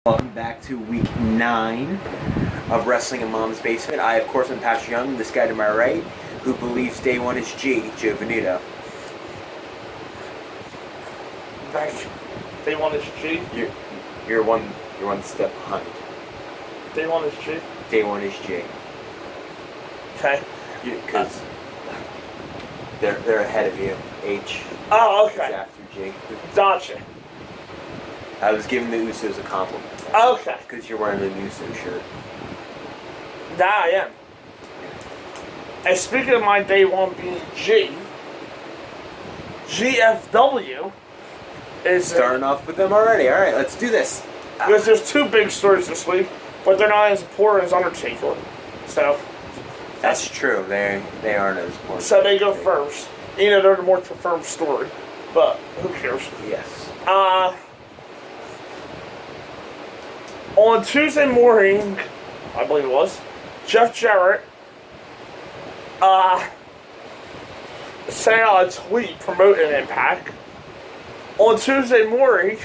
Welcome back to week 9 of Wrestling in Mom's Basement. I, of course, am Pastor Young, this guy to my right, who believes day one is G, Joe Venuto. Thank you. Day one is G. You're one step behind. Day one is G. Day one is G. Okay. Because they're ahead of you. H. Oh, is okay. after G. Gotcha. I was giving the Usos a compliment. Okay. Because you're wearing an Uso shirt. Now I am. And speaking of my day one being G, GFW is... Starting off with them already. Alright, let's do this. Because there's two big stories this week, but they're not as important as Undertaker. So... That's true. They aren't as important. So they go first. You know, they're the more confirmed story. But who cares? Yes. On Tuesday morning, I believe it was, Jeff Jarrett sent out a tweet promoting Impact. On Tuesday morning,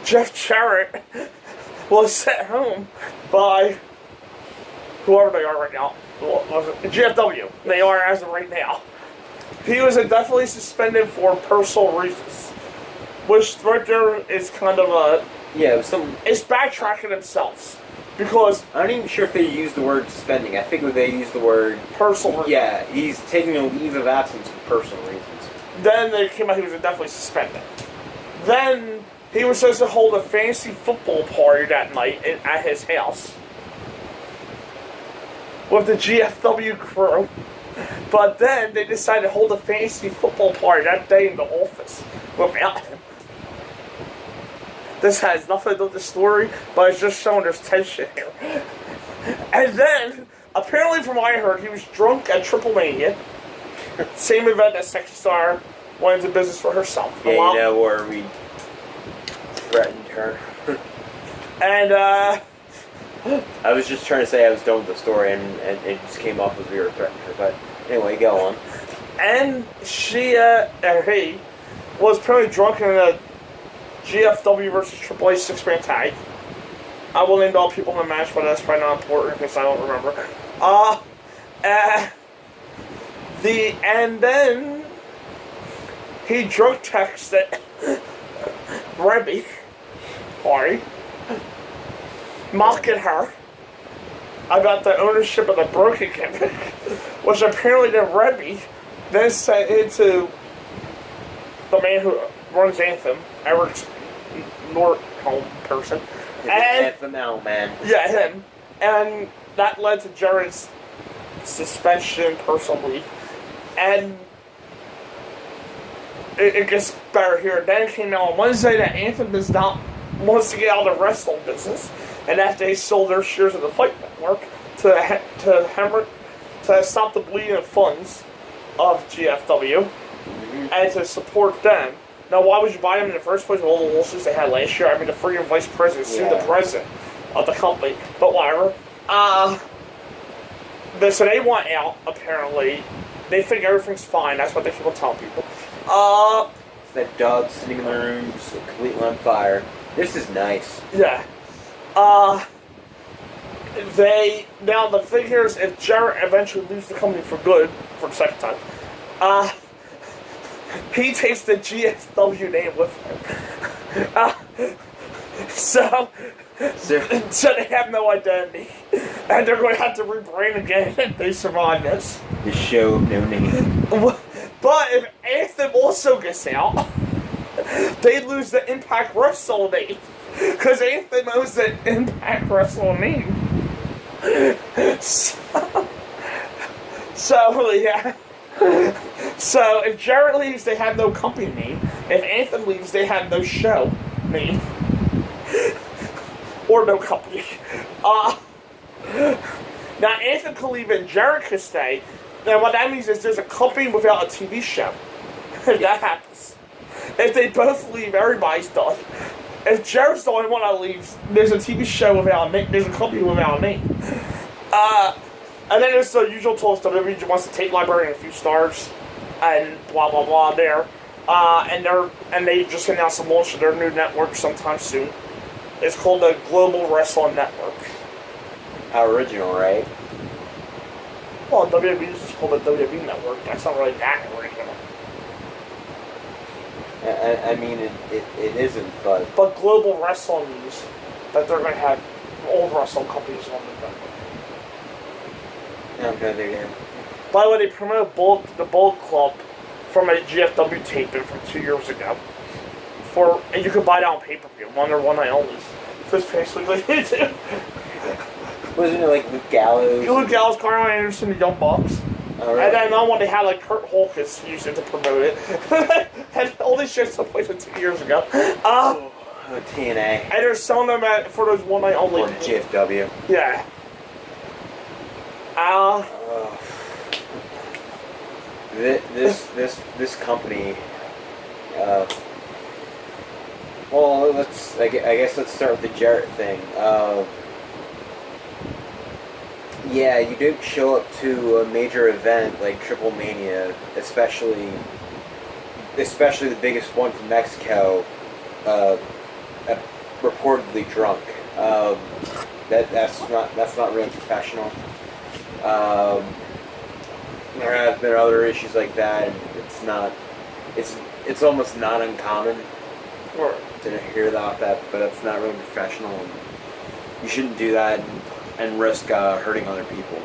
Jeff Jarrett was sent home by whoever they are right now. GFW. They are as of right now. He was indefinitely suspended for personal reasons. Which right there is kind of a... Yeah, it was some... It's backtracking themselves. Because... I'm not even sure if they used the word suspending. I think they used the word... Personal. Yeah, he's taking a leave of absence for personal reasons. Then they came out he was indefinitely suspended. Then he was supposed to hold a fantasy football party that night at his house. With the GFW crew. But then they decided to hold a fantasy football party that day in the office without him. This has nothing to do with the story, but it's just showing there's tension here. And then, apparently from what I heard, he was drunk at Triple Mania. Same event that Sexy Star went into business for herself. Yeah, you know, where we threatened her. And, I was just trying to say I was done with the story, and it just came off as we were threatening her. But anyway, go on. And she, he, was apparently drunk in a GFW versus Triple H 6-man tag. I will name all people in the match, but that's probably not important because I don't remember. And then he drunk texted Rebby, mocking her about the ownership of the broken gimmick, which apparently the Rebby then sent into the man who runs Anthem, Eric's Northolm person. Anthem now, man. Yeah, him. And that led to Jarrett's suspension, personal leave. And it gets better here. Then it came out on Wednesday that Anthem wants to get out of the wrestling business, and that they sold their shares of the Fight Network to stop the bleeding of funds of GFW and to support them. Now, why would you buy them in the first place with all the lawsuits they had last year? I mean, the freaking vice president sued the president of the company, but whatever. So they want out, apparently. They think everything's fine. That's what they keep on telling people. It's that dog sitting in the room, just completely on fire. This is nice. Yeah. Now the thing here is, if Jarrett eventually leaves the company for good, for the second time, he takes the GFW name with him. So they have no identity. And they're going to have to rebrand again if they survive this. The show of no name. But if Anthem also gets out, they lose the Impact Wrestling name. Because Anthem owns the Impact Wrestling name. So, yeah. So, if Jarrett leaves, they have no company name. If Anthem leaves, they have no show name. Or no company. Now, Anthem can leave and Jarrett can stay. Now, what that means is there's a company without a TV show. If that happens. If they both leave, everybody's done. If Jarrett's the only one that leaves, there's a TV show without a name. There's a company without a name. And then there's the usual talks WWE wants to take Library and a few stars. And blah, blah, blah there. And they just announced the launch of their new network sometime soon. It's called the Global Wrestling Network. Original, right? Well, WWE is just called the WWE Network. That's not really that original. I mean, it isn't, but... But Global Wrestling means that they're going to have all wrestling companies on the network. No, they didn't. By the way, they promoted the Bullet Club from a GFW taping from 2 years ago. And you could buy it on pay-per-view, one night only. Just basically they do. Wasn't it like Luke Gallows? Luke Gallows, Carl Anderson, the Young Bucks. Oh, really? And then another one they had like Kurt Holkus used it to promote it. And all these shit took place 2 years ago. TNA. And they're selling them for those one night only. Or GFW. Yeah. This company. Well, I guess let's start with the Jarrett thing. Yeah, you don't show up to a major event like Triple Mania, especially the biggest one from Mexico, reportedly drunk. That's not really professional. There have been other issues like that, and it's almost not uncommon to hear about that, but that's not really professional. And you shouldn't do that and risk hurting other people,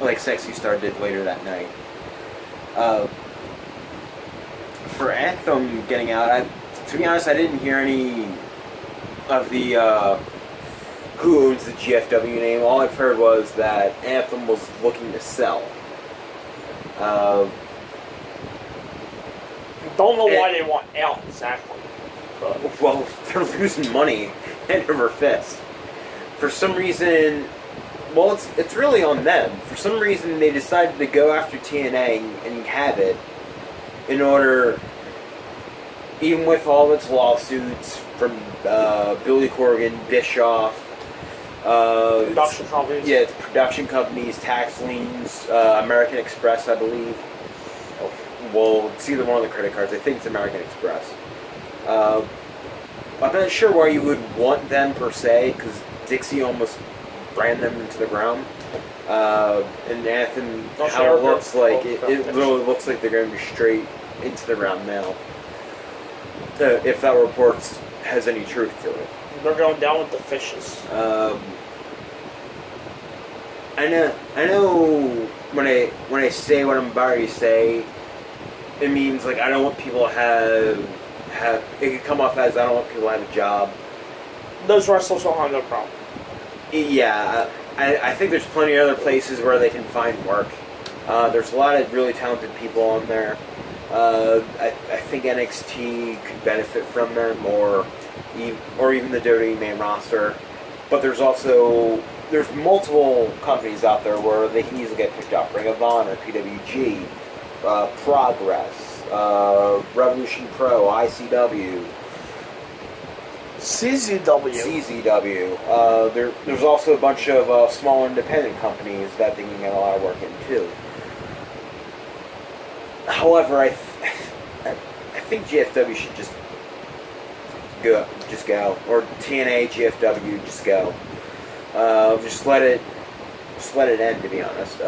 like Sexy Star did later that night. For Anthem getting out, to be honest, I didn't hear any of the who owns the GFW name. All I've heard was that Anthem was looking to sell. Don't know why they want out exactly. But. Well, they're losing money hand over fist. For some reason, well, it's really on them. For some reason, they decided to go after TNA and have it in order, even with all its lawsuits from Billy Corgan, Bischoff, production companies. Yeah, it's production companies, tax liens, American Express, I believe. Well, it's either one of the credit cards. I think it's American Express. I'm not sure why you would want them per se, because Dixie almost ran them into the ground. And Anthem, how it looks like, it literally looks like they're going to be straight into the ground now. If that report has any truth to it. They're going down with the fishes. I know when I say what I'm about to say, it means like I don't want people to have it could come off as I don't want people to have a job. Those wrestlers don't have no problem. Yeah, I think there's plenty of other places where they can find work. There's a lot of really talented people on there. I think NXT could benefit from them, or even the WWE main roster. But there's multiple companies out there where they can easily get picked up. Ring of Honor, PWG, Progress, Revolution Pro, ICW. CZW. There's also a bunch of small independent companies that they can get a lot of work in too. However, I think GFW should just go, or TNA, GFW, just go. Just let it end, to be honest.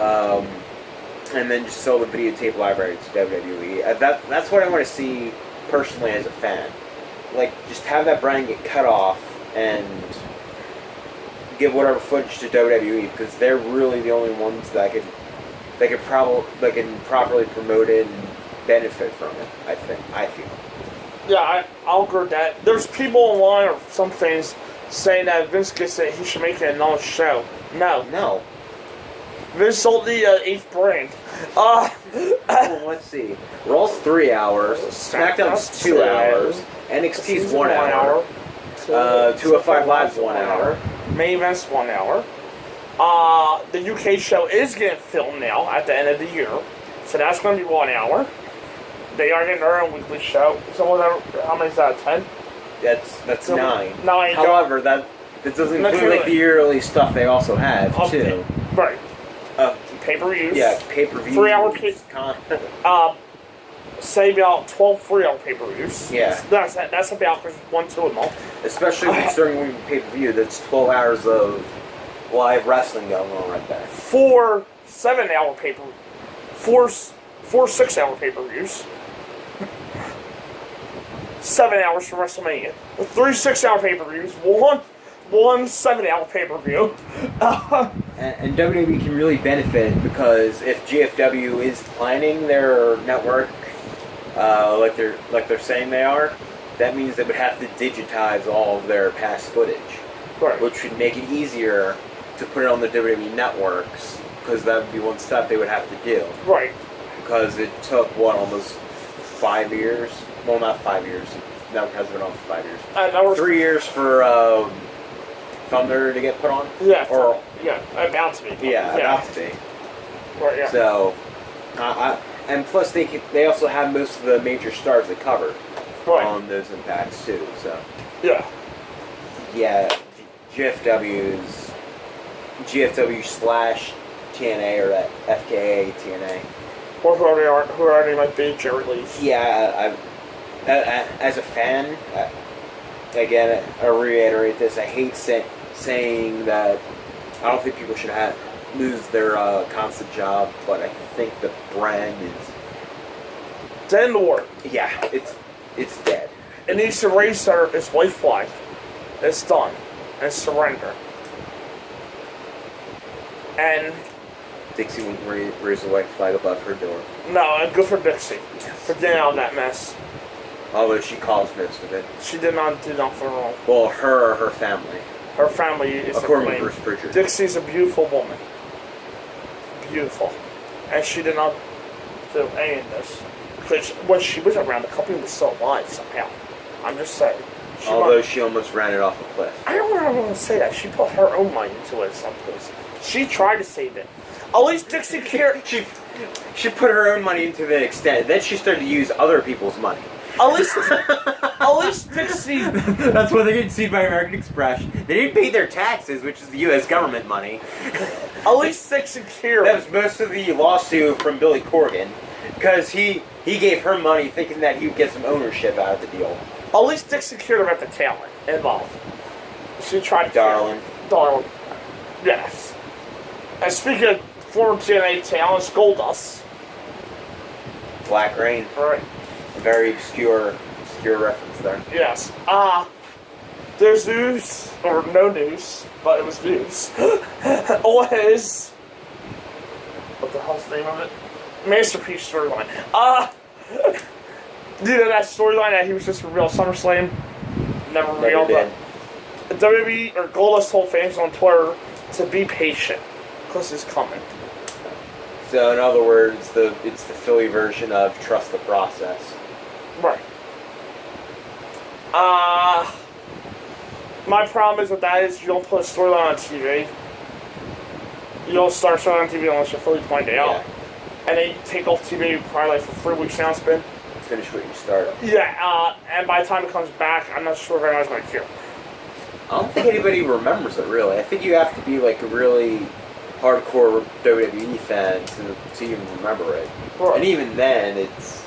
And then just sell the videotape library to WWE. That's what I want to see personally as a fan. Like, just have that brand get cut off and give whatever footage to WWE, because they're really the only ones that can properly promote it and benefit from it. I feel. Yeah, I'll agree with that. There's people online or some fans saying that Vince gets it, he should make it another show. No. Vince sold the 8th brand. Well, let's see. Raw's 3 hours. SmackDown's 2 hours. NXT's 1 hour. 205 Live's 1 hour. Main Event's 1 hour. The UK show is getting filmed now at the end of the year, so that's going to be 1 hour. They are getting their own weekly show. So whatever, how many is that? 10? That's 9. 9. However, that doesn't include like the yearly stuff they also have too. Right. Pay-per-views. Yeah, pay-per-views. 3 hour say about 12 3-hour pay-per-views. Yeah. That's about 1-2 a month. Especially considering pay-per-view, that's 12 hours of live wrestling going on right there. 4 7-hour pay-per-views. 4 6-hour pay-per-views. 7 hours for Wrestlemania. With 3 6-hour pay-per-views. One 7-hour pay-per-view. And WWE can really benefit because if GFW is planning their network like they're saying they are, that means they would have to digitize all of their past footage, Right. which would make it easier to put it on the WWE networks because that would be one step they would have to do. Right. Because it took almost 5 years. Well, not 5 years. Network has been on for 5 years. 3 years for Thunder to get put on. Yeah. Or about to be. yeah, about to be. Right. Yeah. So, and plus they also have most of the major stars they covered on those impacts too. So yeah. GFW slash TNA or that FKA TNA. Or whoever they might be, Jerry Lee's. Yeah, as a fan, again, I reiterate this. I hate saying that I don't think people should lose their constant job, but I think the brand is dead in the water. Yeah, it's dead. It needs to raise its white flag. It's done. And surrender. And Dixie won't raise the white flag above her door. no, and good for Dixie for getting out of that mess. Although she caused most of it. She did not do nothing wrong. Well, her or her family. Her family is according to to Bruce Pritchard. Dixie's a beautiful woman. Beautiful. And she did not do any of this. Because when she was around, the company was still alive somehow. I'm just saying. Although she almost ran it off a cliff. I don't want to say that. She put her own money into it someplace. She tried to save it. At least Dixie cared. She put her own money into the extent. Then she started to use other people's money. At least Dixie. That's why they get sued by American Express. They didn't pay their taxes, which is the U.S. government money. At least Dixie cared. That was most of the lawsuit from Billy Corgan, because he gave her money thinking that he would get some ownership out of the deal. At least Dixie cared about the talent involved. She tried to Darling. Yes. And speaking of former TNA talents, Goldust. Black Rain. Right. Very obscure reference there. Yes. There's news, or no news, but it was news, on his, what the hell's the name of it? Masterpiece storyline. You know that storyline that he was just revealed SummerSlam? Never revealed, but WWE, or Goldust told fans on Twitter to be patient, because it's coming. So in other words, it's the Philly version of trust the process. Right. My problem is with that is you don't put a storyline on TV. You don't start a storyline on TV unless you're fully planned out. Yeah. And then you take off TV probably like for 3 weeks now it's been. Finish what you start. Yeah, and by the time it comes back, I'm not sure if anyone's going to care. I don't think anybody remembers it really. I think you have to be like a really hardcore WWE fan to even remember it. Right. And even then, it's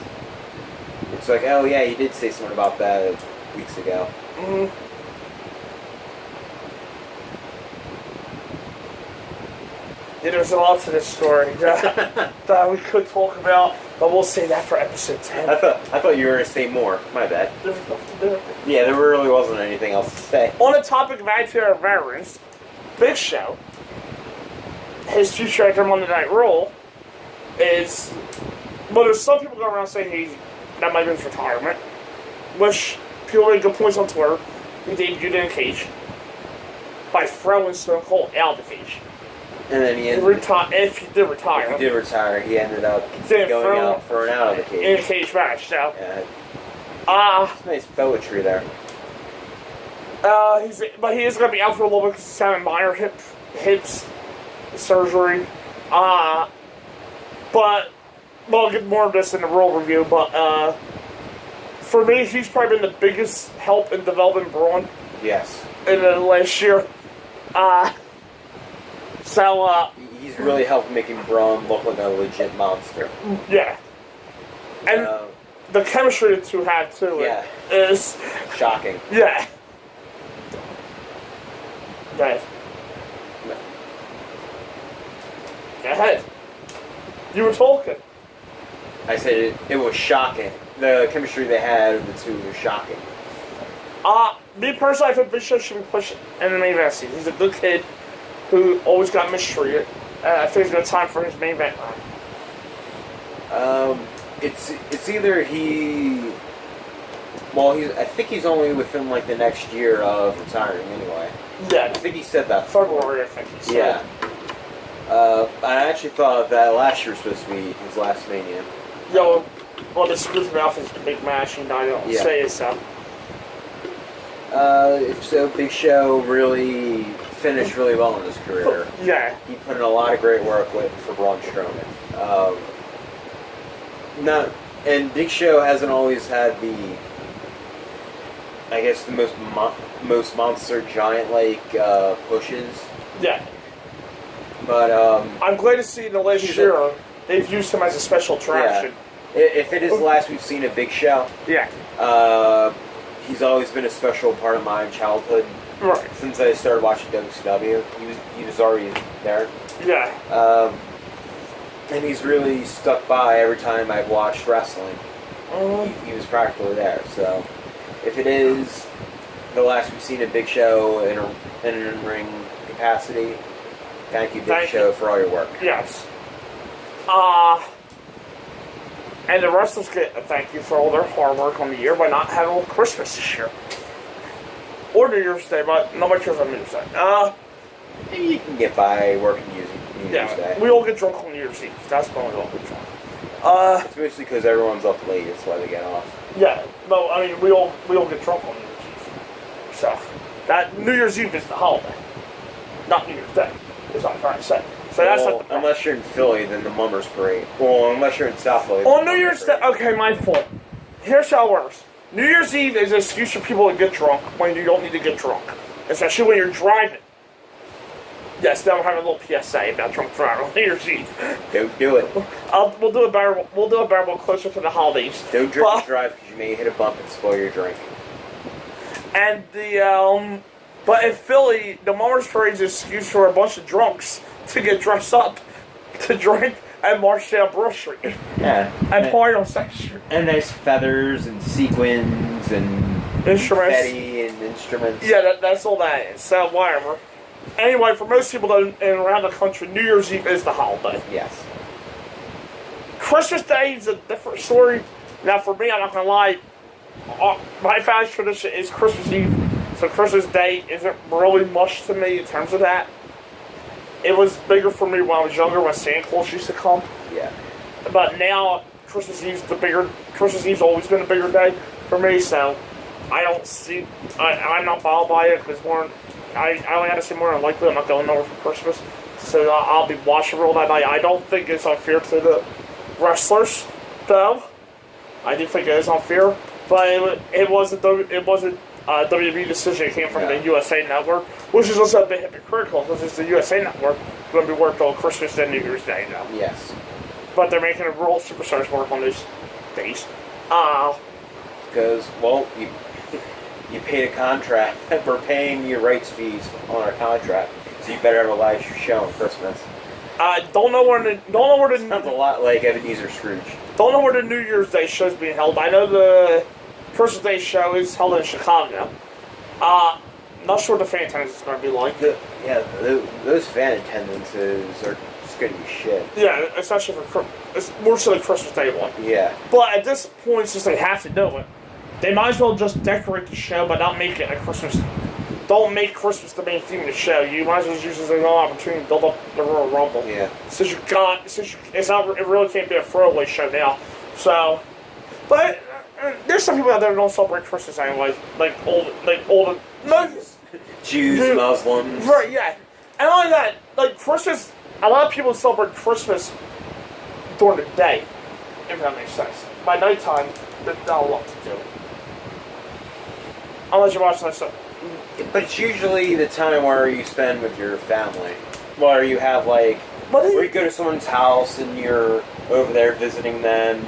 like, oh yeah, you did say something about that weeks ago. Mm-hmm. Yeah, there's a lot to this story that we could talk about, but we'll save that for episode 10. I thought you were going to say more. My bad. Yeah, there really wasn't anything else to say. On the topic of attitude veterans, Big Show, his future after Monday Night Raw is, well, there's some people going around saying that might be his retirement, which people made good points on Twitter. He debuted in a cage by throwing Stone Cold out of the cage. And then if he did retire. If he did retire, he ended up going out for an out of the cage. In a cage match, so. Yeah. Nice poetry there. But he is going to be out for a little bit because he's having minor hips surgery. But we'll get more of this in the Raw review. But for me, he's probably been the biggest help in developing Braun. Yes. In the last year. He's really helped making Braun look like a legit monster. Yeah. And the chemistry the two have too is shocking. Yeah. Guys. Go ahead. You were talking. I said it was shocking. The chemistry they had of the two was shocking. Me personally, I think Big Show should be pushed in the main event scene. He's a good kid who always got mistreated. I think it's been time for his main event run. It's either he. Well, I think he's only within like the next year of retiring anyway. Yeah, I think he said that. February, I think he said. Yeah. I actually thought that last year was supposed to be his last Mania. Yo, well, the screws me off his big match, and I don't say it so. If so, Big Show really finished really well in his career. Yeah. He put in a lot of great work for Braun Strowman. And Big Show hasn't always had the, I guess, the most monster giant-like pushes. Yeah. But I'm glad to see in the last year they've used him as a special attraction. Yeah. If it is the last we've seen of Big Show, he's always been a special part of my childhood. Right. Since I started watching WCW, he was already there. Yeah. And he's really stuck by every time I've watched wrestling. He was practically there. So, if it is the last we've seen of Big Show in an in-ring capacity, thank you, Big Show, for all your work. Yes. And the wrestlers get a thank you for all their hard work on the year by not having a Christmas this year. Or New Year's Day, but nobody cares on New Year's Day. You can get by working New Year's Day. We all get drunk on New Year's Eve. That's when we all get drunk. It's mostly because everyone's up late. That's why they get off. Yeah, no, I mean, we all get drunk on New Year's Eve. So, that New Year's Eve is the holiday. Not New Year's Day, is what I'm trying to say. So that's not the unless you're in Philly, then the Mummers Parade. Well, unless you're in South Philly. On New Year's Day, okay, my fault. Here's how it works. New Year's Eve is an excuse for people to get drunk when you don't need to get drunk. Especially when you're driving. Yes, now we're having a little PSA about drunk driving on New Year's Eve. Don't do it. We'll do a better closer to the holidays. Don't drink and drive because you may hit a bump and spoil your drink. And but in Philly, the Mummers Parade is an excuse for a bunch of drunks to get dressed up, to drink, and march down Broad Street. Yeah. And party on 2nd Street. And nice feathers and sequins and instruments. confetti and instruments. Yeah, that's all that is. So, whatever. Anyway, for most people around the country, New Year's Eve is the holiday. Yes. Christmas Day is a different story. Now, for me, I'm not going to lie, my family tradition is Christmas Eve. So Christmas Day isn't really much to me in terms of that. It was bigger for me when I was younger, when Santa Claus used to come. Yeah. But now, Christmas Eve's always been a bigger day for me, so I don't see, I'm not bothered by it, because I only have to say more than likely I'm not going over for Christmas, so I'll be watching Raw that night. I don't think it's unfair to the wrestlers, though. I do think it is unfair, but it was a WWE decision. It came from the USA Network, which is also a bit hypocritical because it's the USA Network going to be worked on Christmas and New Year's Day now. Yes. But they're making the Raw Superstars work on those days. Because, well, you paid a contract. We're paying your rights fees on our contract, so you better have a live show on Christmas. Don't know where the Sounds a lot like Ebenezer Scrooge. Don't know where the New Year's Day show is being held. I know the Christmas Day show is held in Chicago. Not sure what the fan attendance is going to be like. Those fan attendances are just going to be shit. Yeah, especially it's more so the Christmas Day one. Yeah. But at this point, since they have to do it, they might as well just decorate the show, but not make it a Christmas. Don't make Christmas the main theme of the show. You might as well use it as an opportunity to build up the Royal Rumble. Yeah. It really can't be a throwaway show now. So, but there's some people out there who don't celebrate Christmas anyway, like older Jews, Muslims. Right, yeah. And not only that, like Christmas, a lot of people celebrate Christmas during the day, if that makes sense. By nighttime, there's not a lot to do. Unless you're watching that stuff. But it's usually the time where you spend with your family. Where you have where you go to someone's house and you're over there visiting them.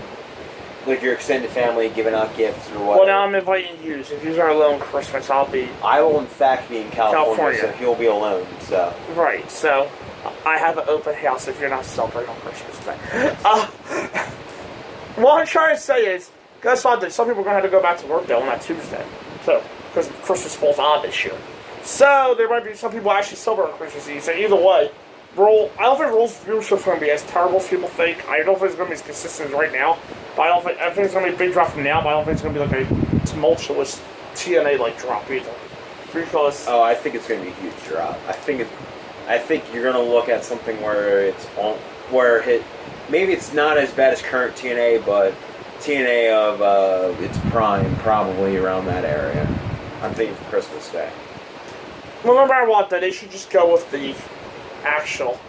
like your extended family giving out gifts or what. Well, now I'm inviting you. If you are alone Christmas, I'll be... I will, in fact, be in California. So he'll be alone, so... Right, so I have an open house if you're not celebrating on Christmas Day. What I'm trying to say is, guess what? Some people are going to have to go back to work, though, on that Tuesday. So, because Christmas falls on this year. So, there might be some people actually celebrating Christmas Eve. So, either way, I don't think Rules viewership is going to be as terrible as people think. I don't think it's going to be as consistent as right now. But I think it's going to be a big drop from now, but I don't think it's going to be like a tumultuous TNA-like drop either. Because... Oh, I think it's going to be a huge drop. I think you're going to look at something where maybe it's not as bad as current TNA, but TNA of its prime, probably around that area. I'm thinking for Christmas Day. Well, no matter what, though, they should just go with the actual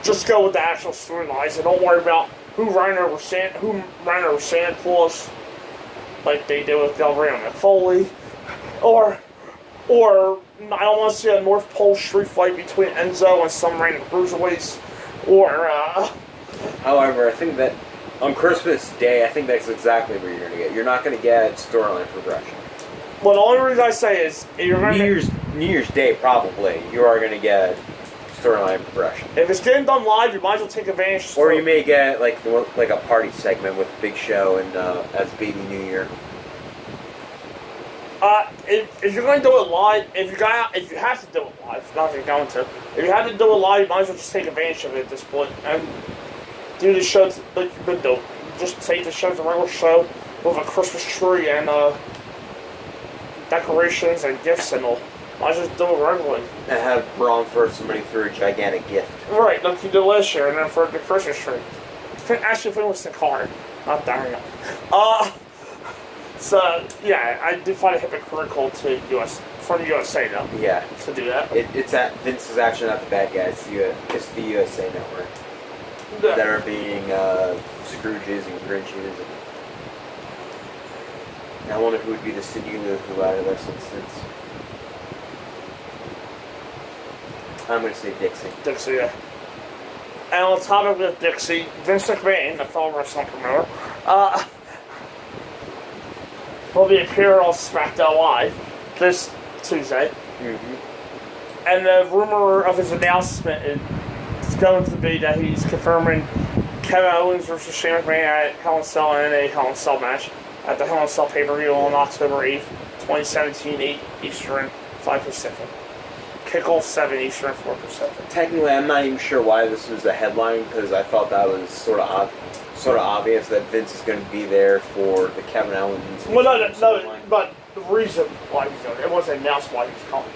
storylines and don't worry about who ran over Santa Claus, like they did with Del Rey and Foley, or I don't want to see a North Pole street fight between Enzo and some random cruiserweights, or However, I think that on Christmas Day, I think that's exactly what you're going to get. You're not going to get storyline progression. Well, the only reason I say is New Year's Day, probably you are going to get storyline progression. If it's getting done live, you might as well take advantage. Or you may get like a party segment with Big Show and as Baby New Year. If you're going to do it live, if you have to do it live, not if you're going to. If you have to do it live, you might as well just take advantage of it at this point and do the show like you've been doing. Just take the show as a regular show with a Christmas tree and decorations and gifts and all. I just do it regularly. And have Braun throw somebody through a gigantic gift. Right, like you did last year, and then for the Christmas tree. Actually, if it was the car, not that. So yeah, I do find it hypocritical for the USA though. Yeah. To do that. Vince is actually not the bad guy. It's the USA Network that are being Scrooges and Grinches. And I wonder who would be the Sidulu who out of this instance. I'm going to say Dixie. Dixie, yeah. And on top of the Dixie, Vince McMahon, the fellow wrestling promoter, will be appearing on SmackDown Live this Tuesday. Mm-hmm. And the rumor of his announcement is going to be that he's confirming Kevin Owens versus Shane McMahon at Hell in a Cell and a Hell in a Cell match at the Hell in a Cell pay-per-view on October 8th, 2017, 8 Eastern, 5 Pacific. Kickoff 7 Eastern, 4 Pacific. Technically, I'm not even sure why this was a headline because I thought that was sort of obvious that Vince is going to be there for the Kevin Owens. Well, no, but the reason why he's there, it wasn't announced why he's coming.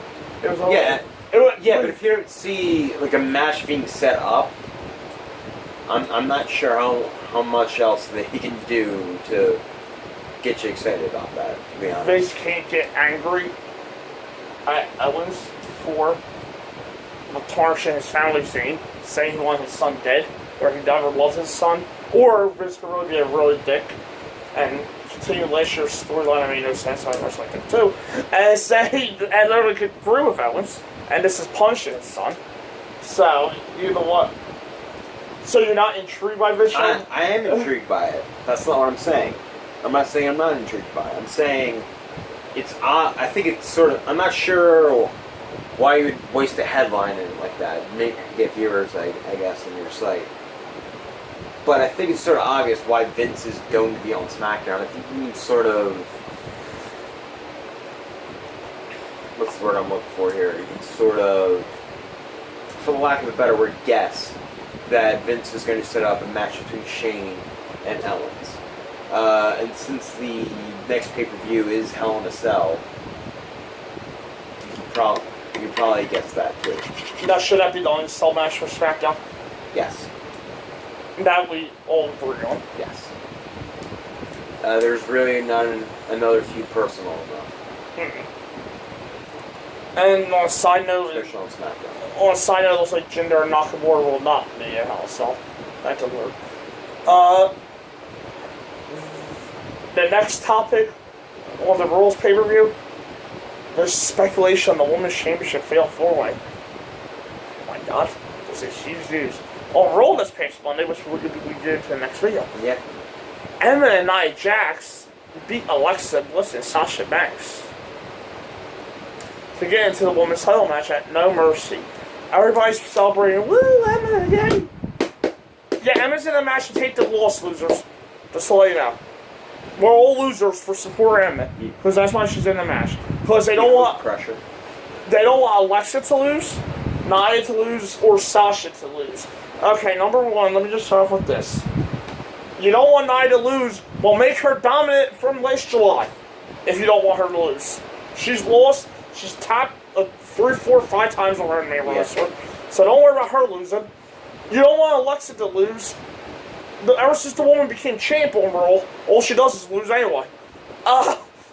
It was but if you don't see like a match being set up, I'm not sure how much else that he can do to get you excited about that. To be honest, Vince can't get angry at Owens for tarnishing his family's name, saying he wanted his son dead, or he never loved his son, or Vince could really be a really dick and continue last year's storyline. I made no sense. I was like that too, and say and literally could agree with Owens, and this is punishing his son. So you know what? So you're not intrigued by this show? I am intrigued by it. That's not what I'm saying. I'm not saying I'm not intrigued by it. I'm saying it's odd. I think it's sort of. I'm not sure why you would waste a headline in it like that. Maybe get viewers, I guess, on your site. But I think it's sort of obvious why Vince is going to be on SmackDown. If you can sort of... What's the word I'm looking for here? You can sort of, for the lack of a better word, guess that Vince is going to set up a match between Shane and Owens. And since the next pay-per-view is Hell in a Cell, you probably guess that too. Now, should that be the only cell match for SmackDown? Yes. That we all agree on. Yes. There's really not another feud personal enough. Mm-hmm. And on a side note, especially on SmackDown. On a side note, it looks like Jinder and Nakamura will not be in Hell in a Cell. That didn't work. The next topic on the Rules pay-per-view, there's speculation on the Women's Championship Fatal 4-Way. Oh my god, this is huge news. On Raw this past Monday, which we did to the next video. Yeah. Emma and Nia Jax beat Alexa Bliss and Sasha Banks to get into the women's title match at No Mercy. Everybody's celebrating, woo, Emma, yay! Yeah, Emma's in the match to take the loss, losers. Just to let you know. We're all losers for supporting Emma, because that's why she's in the match. Because they don't want pressure. They don't want Alexa to lose, Nia to lose, or Sasha to lose. Okay, number one, let me just start off with this. You don't want Nia to lose, well, make her dominant from last July. If you don't want her to lose. She's lost, she's tapped 3, 4, 5 times already in the wrestler. So don't worry about her losing. You don't want Alexa to lose. Ever since the woman became champ on Raw, all she does is lose anyway.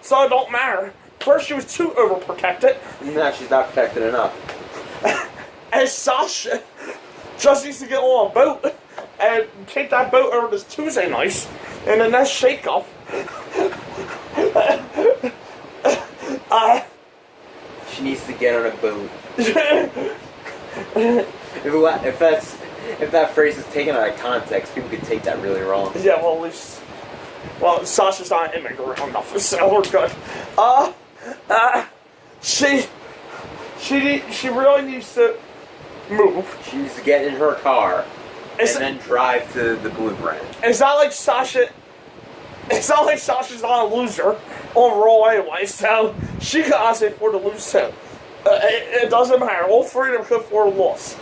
So it don't matter. First, she was too overprotected. No, she's not protected enough. And Sasha just needs to get on a boat and take that boat over this Tuesday night and the next shake-up. She needs to get on a boat. If that phrase is taken out of context, people could take that really wrong. Yeah, well, at least... Well, Sasha's not an immigrant enough, so we're good. She really needs to move. She needs to get in her car and then drive to the Blueprint. It's not like Sasha's not a loser on Raw anyway, so she can honestly afford to lose too. It doesn't matter. All three of them could afford a loss.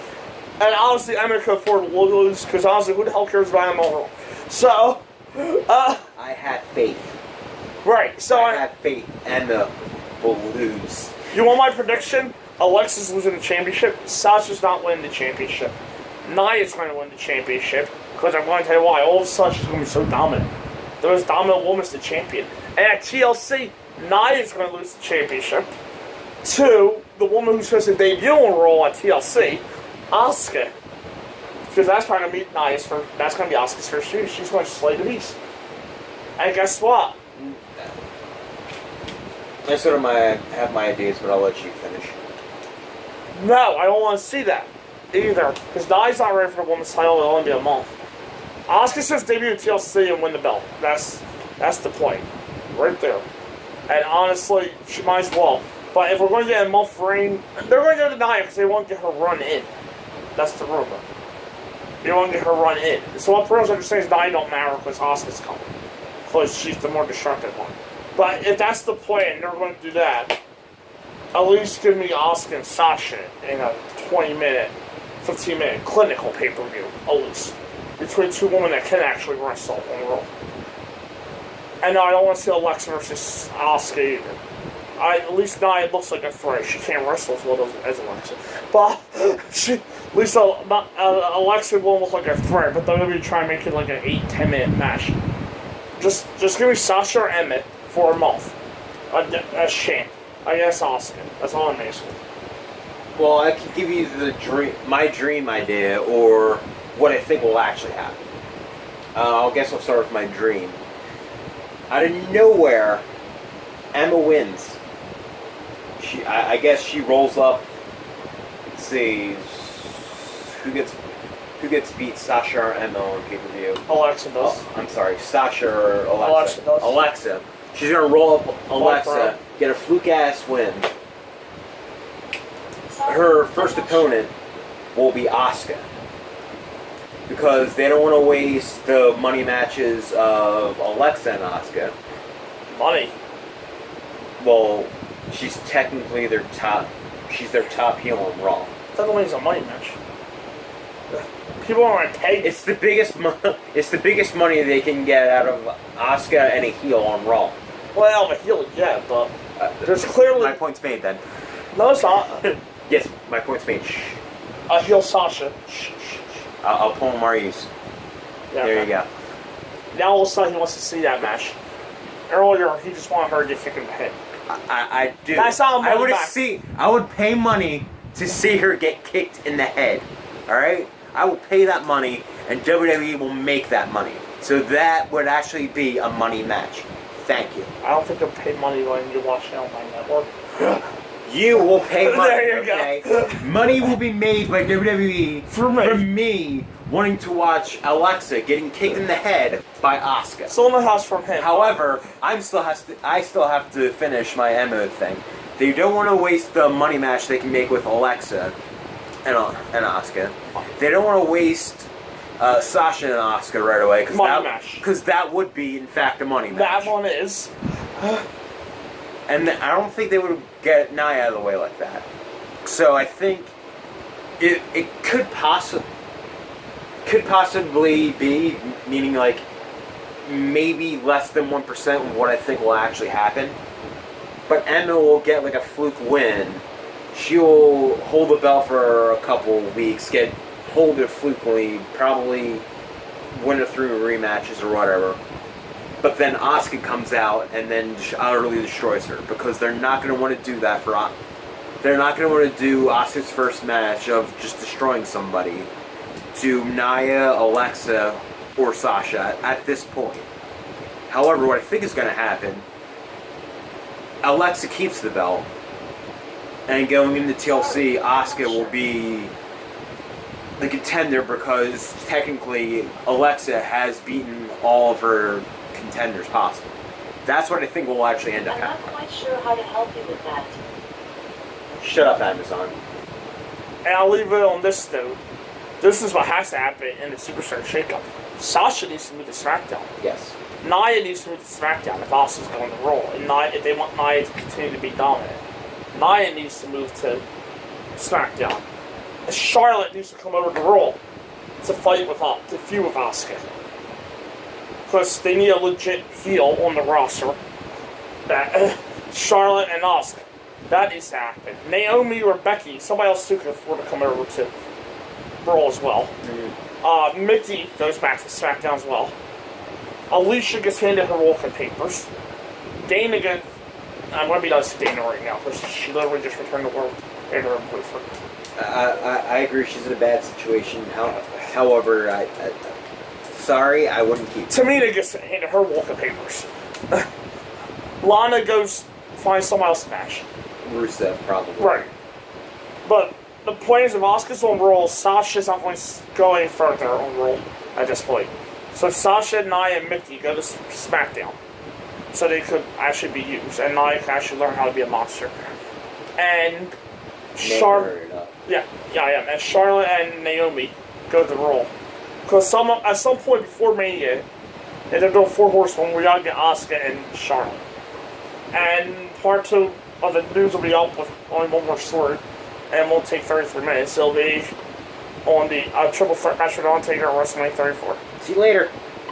And honestly, Emma could afford to lose, because honestly, who the hell cares about Emma on Raw? So, I had faith. Right, so I had faith Emma will lose. You want my prediction? Alexa's losing the championship. Sasha's not winning the championship. Nia's going to win the championship, because I'm going to tell you why. All of a sudden, she's going to be so dominant. The most dominant woman's the champion. And at TLC, Nia's going to lose the championship to the woman who's supposed to debut on Raw at TLC, Asuka. Because that's probably going to be Nia's first. That's going to be Asuka's first year. She's going to slay the beast. And guess what? I sort of have my ideas, but I'll let you finish. No, I don't want to see that either. Because Nia's not ready for the women's title. It'll only be a month. Asuka's supposed to debut at TLC and win the belt. That's the point. Right there. And honestly, she might as well. But if we're going to get a month reign, they're going to deny it because they won't get her run in. That's the rumor. They won't get her run in. So what pretty much understands Nia don't matter because Asuka's coming. Because she's the more destructive one. But if that's the plan, they're going to do that. At least give me Asuka and Sasha in a 20-minute, 15-minute clinical pay-per-view. At least. Between two women that can actually wrestle on the roll. And no, I don't want to see Alexa versus Asuka either. At least Nia looks like a threat. She can't wrestle as well as Alexa. But at least Alexa won't look like a threat, but they're going to be trying to make it like an 8-10 minute match. Just give me Sasha or Emmett for a month. As champ. I guess Asuka. That's all I'm asking. Well, I can give you my dream idea, or what I think will actually happen. I guess I'll start with my dream. Out of nowhere, Emma wins. I guess she rolls up. Let's see, who gets beat, Sasha or Emma on pay-per-view? Alexa does. Oh, I'm sorry, Sasha or Alexa. Alexa does. Alexa. She's gonna roll up Alexa, get a fluke-ass win. Her first opponent will be Asuka. Because they don't want to waste the money matches of Alexa and Asuka. Money? Well, she's technically their top heel on Raw. That only is a money match. People aren't paid. It's the biggest money they can get out of Asuka and a heel on Raw. Well, a heel, yeah, but there's clearly... My point's made then. No, it's not. Yes, my point's made. Shh. A heel Sasha. I'll pull Marius. Yeah, there you go. Now all of a sudden he wants to see that match. Earlier, he just wanted her to get kicked in the head. I do. That's all I'm I would pay money to see her get kicked in the head. Alright? I will pay that money, and WWE will make that money. So that would actually be a money match. Thank you. I don't think they'll pay money when you watch it on my network. You will pay money. There you Okay. go. Money will be made by WWE For me. wanting to watch Alexa getting kicked in the head by Asuka. Sold the house from him. However, I still have to finish my Emma thing. They don't want to waste the money match they can make with Alexa and Asuka. They don't want to waste Sasha and Asuka right away because that would be in fact a money match. That one is. And I don't think they would get Nia out of the way like that. So I think it could possibly be, meaning like maybe less than 1% of what I think will actually happen. But Emma will get like a fluke win. She'll hold the belt for a couple weeks, hold it flukily, probably win it through rematches or whatever. But then Asuka comes out and then utterly destroys her because they're not going to want to do that for. They're not going to want to do Asuka's first match of just destroying somebody to Nia, Alexa, or Sasha at this point. However, what I think is going to happen, Alexa keeps the belt, and going into TLC, Asuka will be the contender because technically Alexa has beaten all of her contenders possible. That's what I think will actually end up happening. I'm not quite sure how to help you with that. Shut up, Amazon. And I'll leave it on this note. This is what has to happen in the Superstar Shakeup. Sasha needs to move to SmackDown. Yes. Nia needs to move to SmackDown if Asuka's going to Raw. And if they want Nia to continue to be dominant. Nia needs to move to SmackDown. And Charlotte needs to come over to Raw to feud with Asuka. Because they need a legit heel on the roster. That Charlotte and Asuka. That needs to happen. Naomi or Becky, somebody else who can afford to come over to Raw as well. Mm-hmm. Mickey goes back to SmackDown as well. Alicia gets handed her walking papers. Dana gets... I'm going to be nice to Dana right now because she literally just returned to work and her boyfriend. I agree she's in a bad situation. However, sorry, I wouldn't keep her. Tamina gets handed her walking papers. Lana goes find someone else to match. Rusev, probably. Right. But the point is, if Asuka's on Raw, Sasha's not going to go any further on Raw at this point. So Sasha, Nia, and Mickey go to SmackDown. So they could actually be used. And Nia can actually learn how to be a monster. And Charlotte... Yeah, and Charlotte and Naomi go to Raw. Because at some point before Mania, they're doing 4 Horsemen, we gotta get Asuka and Charlotte. And part 2 of the news will be up with only one more story. And it won't take 33 minutes. It'll be on the triple threat match with Undertaker at Wrestlemania 34. See you later.